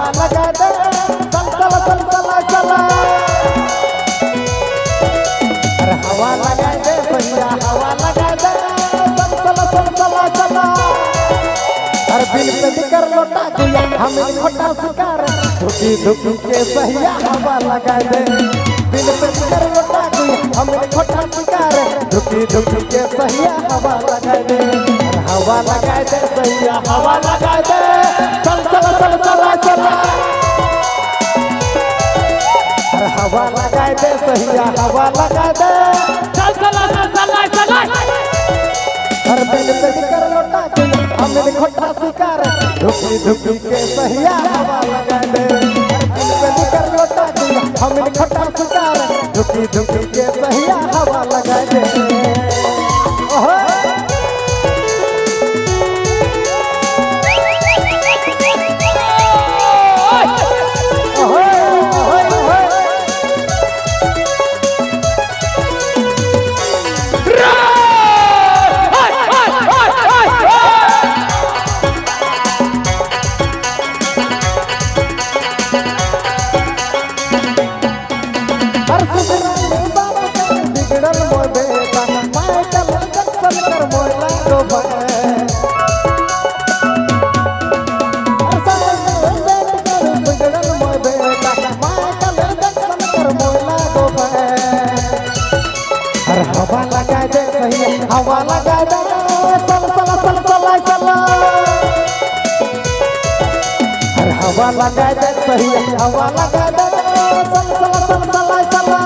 हवा लगा दे चल चल चल चला चला अरे हवा लगा दे भैया हवा लगा दे चल चल चल चला चला अरे बिन पे कर लोटा गुया हमें खोटा शिकार धुकी धुकी के सहिया हवा लगा दे बिन पे कर लोटा गुया हमें खोटा शिकार धुकी धुकी के सहिया हवा लगा दे हवा लगा दे सहिया हवा लगा दे चल चल चल चला चला अरे हवा लगा दे सहिया हवा लगा दे चल चला चला चला अरे बिन पे कर लोटा गुया हमें खोटा शिकार धुकी धुकी के सहिया हवा लगा दे बिन पे कर लोटा गुया हमें खोटा शिकार धुकी धुकी के सहिया हवा लगा दे ओहो हवा लगा दे सही हवा लगा दे चल चल चल चला चला अरे हवा लगा दे सही हवा लगा दे चल चल चल चला चला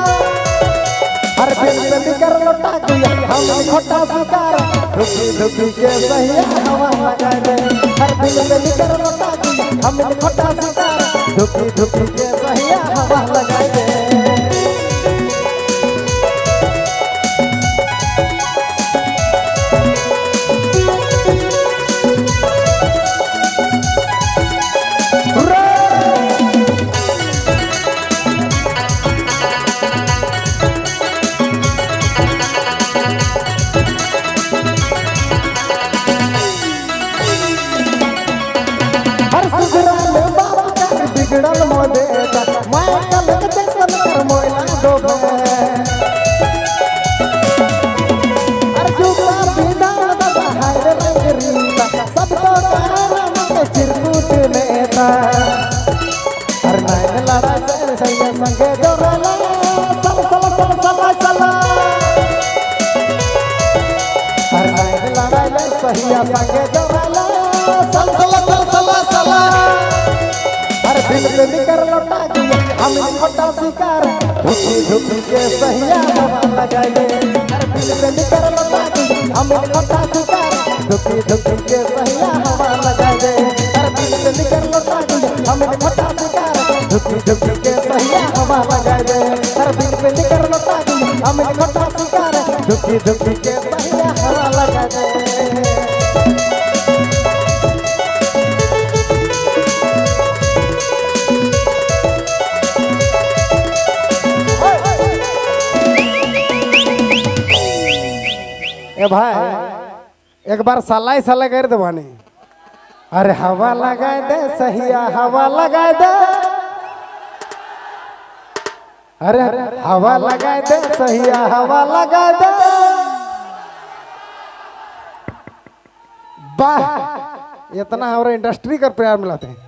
अरे बिन पे कर लोटा गुया हम खोटा शिकार धुकी धुकी के सही हवा लगा दे अरे बिन पे कर लोटा गुया हम खोटा शिकार धुकी धुकी के सही हवा लगा दे बिगड़ल मोदे मैं कल के टेंशन कर मोइला डोबे अर्जुना विधान दादा हाय रंगरीला सब तो कारण के चिरकुट नेता हर नाइन लड़ा से सैया संगे जोरला चल चल चल चला चला हर नाइन लड़ा से सैया संगे जोरला चल चल चल चला चला बिन पे कर लोटा गुया हमें खोटा शिकार धुकी धुकी के सहिया हवा लगा दे बिन पे कर लोटा गुया हमें खोटा शिकार धुकी धुकी के सहिया हवा लगा दे बिन पे कर लोटा गुया हमें खोटा शिकार धुकी धुकी के सहिया हवा लगा दे बिन पे कर लोटा गुया हमें खोटा शिकार धुकी धुकी के सहिया हवा लगा दे ए भाई एक बार सलाई सलाई कर दे बानी अरे हवा लगा दे सहिया हवा लगा दे अरे हवा लगा दे सहिया हवा लगा दे वाह इतना हमारे इंडस्ट्री का प्यार मिलाते हैं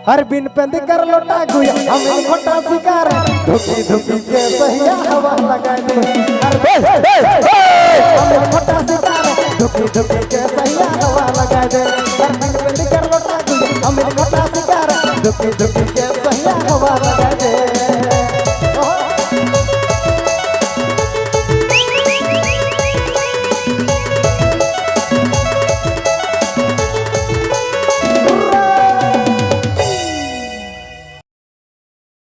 हर बिन पेंदी कर लोटा गुया हमें खोटा शिकार धुकी धुकी के सहिया हवा लगा दे हमें खोटा शिकार धुकी धुकी के सहिया हवा लगा दे हर बिन पेंदी कर लोटा गुया हमें खोटा शिकार धुकी धुकी के सहिया हवा लगा दे